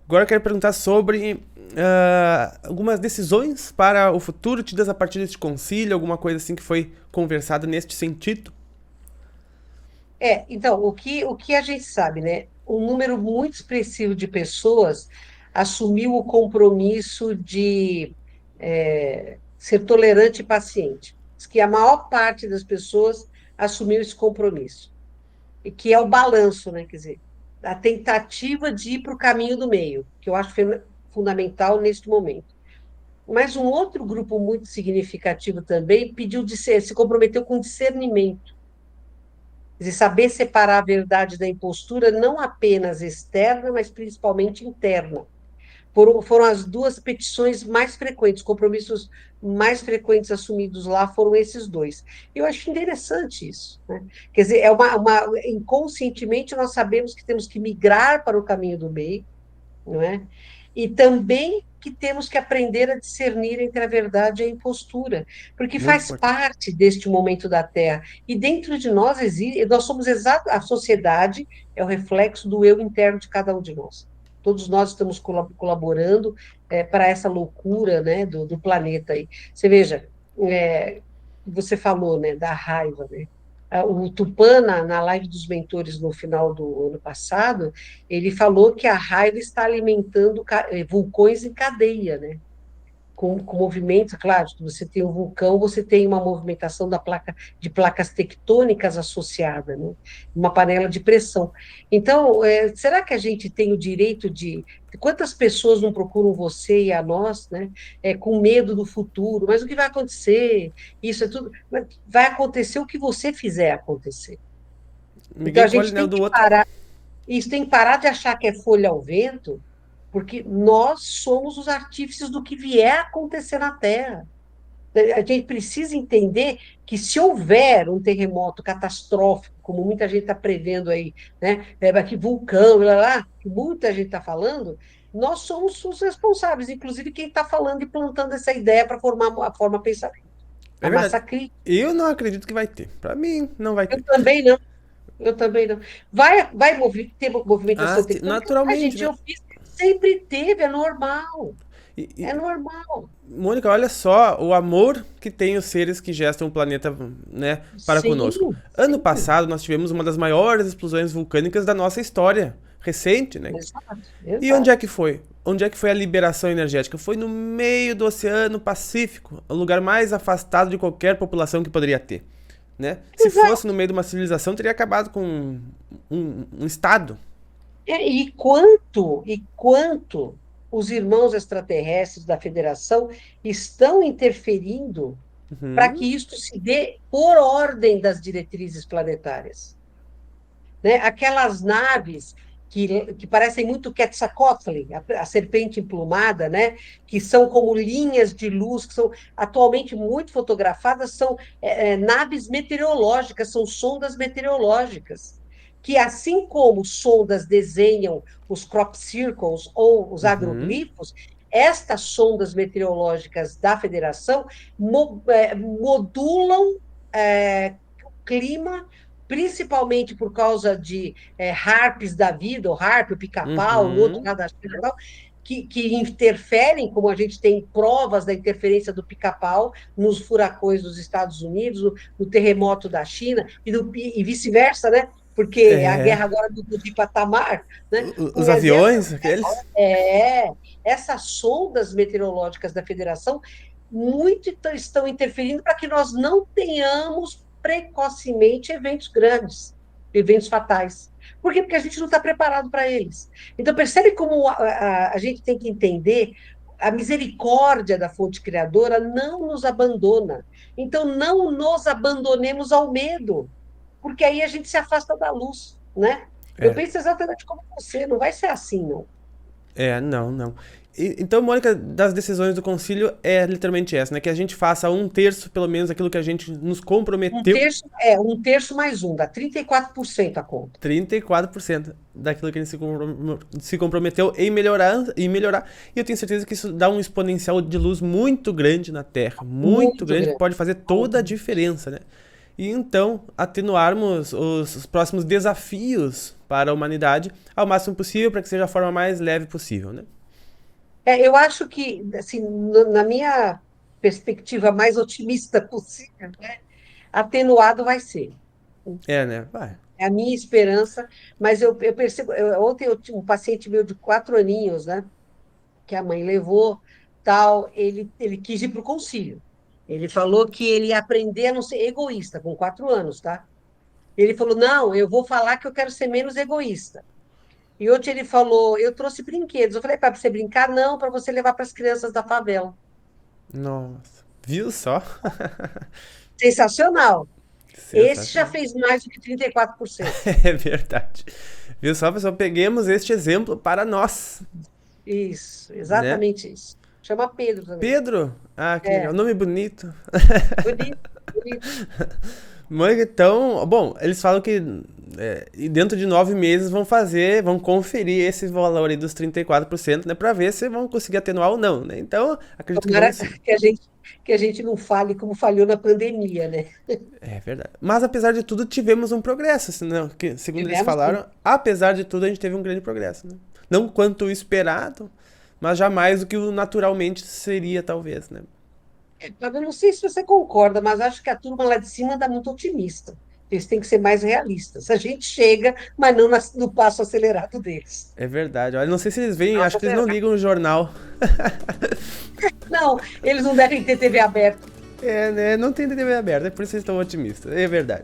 Agora eu quero perguntar sobre algumas decisões para o futuro tidas a partir deste concílio, alguma coisa assim que foi conversada neste sentido. Então, o que a gente sabe, né? Um número muito expressivo de pessoas assumiu o compromisso de ser tolerante e paciente. Diz que a maior parte das pessoas assumiu esse compromisso, e que é o balanço, né? Quer dizer, a tentativa de ir para o caminho do meio, que eu acho fundamental neste momento. Mas um outro grupo muito significativo também se comprometeu com discernimento. Quer dizer, saber separar a verdade da impostura, não apenas externa, mas principalmente interna. Foram as duas petições mais frequentes, compromissos mais frequentes assumidos lá foram esses dois. Eu acho interessante isso, né? Quer dizer, inconscientemente nós sabemos que temos que migrar para o caminho do meio, não é? E também que temos que aprender a discernir entre a verdade e a impostura, porque Muito faz importante. parte deste momento da Terra. E dentro de nós existe, nós somos exato, a sociedade é o reflexo do eu interno de cada um de nós. Todos nós estamos colaborando para essa loucura, né, do planeta aí. Você veja, é, você falou, né, da raiva, né? O Tupã, na live dos mentores no final do ano passado, ele falou que a raiva está alimentando vulcões em cadeia, né? Com movimentos, claro, que você tem um vulcão, você tem uma movimentação de placas tectônicas associada, né? Uma panela de pressão. Então, será que a gente tem o direito de. Quantas pessoas não procuram você e a nós, né? Com medo do futuro, mas o que vai acontecer? Isso é tudo. Vai acontecer o que você fizer acontecer. Então, Ninguém a colhe gente né, tem do que outro. parar. Isso tem que parar de achar que é folha ao vento, porque nós somos os artífices do que vier a acontecer na Terra. A gente precisa entender que se houver um terremoto catastrófico, como muita gente está prevendo aí, né, que vulcão, lá, que muita gente está falando, nós somos os responsáveis, inclusive quem está falando e plantando essa ideia para formar a forma pensamento, É a verdade. massa crítica. Eu não acredito que vai ter. Para mim, não vai Eu ter. também não, eu também não. Vai ter Ah, movimentação tectônica? A naturalmente, gente, né? eu fiz, sempre teve, é normal. E, É e, normal. Mônica, olha só o amor que tem os seres que gestam o planeta, né, para conosco. Sim, Ano sim. passado nós tivemos uma das maiores explosões vulcânicas da nossa história recente, né? Exato, E onde é exato. que foi? Onde é que foi a liberação energética? Foi no meio do Oceano Pacífico, o lugar mais afastado de qualquer população que poderia ter, né? Se fosse Exato. no meio de uma civilização, teria acabado com um estado. E quanto os irmãos extraterrestres da Federação estão interferindo para que Uhum, isto se dê por ordem das diretrizes planetárias, né? Aquelas naves que parecem muito Quetzalcoatl, a serpente emplumada, né? Que são como linhas de luz, que são atualmente muito fotografadas, são naves meteorológicas, são sondas meteorológicas, que assim como sondas desenham os crop circles ou os uhum. agroglifos, estas sondas meteorológicas da Federação modulam o clima, principalmente por causa de harps da vida, o harp, o pica-pau, o outro Uhum. lá da China, que interferem, como a gente tem provas da interferência do pica-pau nos furacões dos Estados Unidos, no terremoto da China, e vice-versa, né? Porque a É. guerra agora mudou de patamar, né? Os Mas aviões, aqueles. é, essas sondas meteorológicas da Federação muito estão interferindo para que nós não tenhamos precocemente eventos grandes, eventos fatais. Por quê? Porque a gente não está preparado para eles. Então, percebe como a gente tem que entender a misericórdia da fonte criadora não nos abandona. Então, não nos abandonemos ao medo, porque aí a gente se afasta da luz, né? Eu É, penso exatamente como você, não vai ser assim, não. não, não. Então, Mônica, das decisões do concílio é literalmente essa, né? Que a gente faça um terço, pelo menos, aquilo que a gente nos comprometeu. Um terço mais um, dá 34% a conta. 34% daquilo que a gente se comprometeu em melhorar. E eu tenho certeza que isso dá um exponencial de luz muito grande na Terra. Muito Muito grande, que grande. pode fazer toda a diferença, né? E então, atenuarmos os próximos desafios para a humanidade ao máximo possível, para que seja a forma mais leve possível, né? Eu acho que, assim, na minha perspectiva mais otimista possível, né, atenuado vai ser. É, né? Vai. É a minha esperança, mas eu percebo. Ontem eu tinha um paciente meu de 4 aninhos, né, que a mãe levou, tal, ele quis ir para o concílio. Ele falou que ele ia aprender a não ser egoísta, com 4 anos, tá? Ele falou: não, eu vou falar que eu quero ser menos egoísta. E ontem ele falou: eu trouxe brinquedos. Eu falei: para você brincar? Não, para você levar para as crianças da favela. Nossa. Viu só? Sensacional. Esse já Sensacional. fez mais do que 34%. É verdade. Viu só, pessoal? Peguemos este exemplo para nós, Isso, né? exatamente isso. Chama Pedro também. Pedro. Ah, que legal. É, Nome bonito. bonito, bonito. Mas então, bom, eles falam que e dentro de 9 meses vão conferir esse valor aí dos 34%, né? Pra ver se vão conseguir atenuar ou não, né? Então, acredito que vão Tomara sim. que a gente não fale como falhou na pandemia, né? É verdade. Mas apesar de tudo, tivemos um progresso, senão, que, segundo eles Tivemos sim. falaram, apesar de tudo, a gente teve um grande progresso, né? Não quanto o esperado, mas jamais o que o naturalmente seria, talvez, né? Eu não sei se você concorda, mas acho que a turma lá de cima está muito otimista. Eles têm que ser mais realistas. A gente chega, mas não no passo acelerado deles. É verdade. Olha, não sei se eles veem, acho Nossa, que eles não será? ligam o jornal. Não, eles não devem ter TV aberta. É, né? Não tem TV aberta, é por isso que eles estão otimistas. É verdade.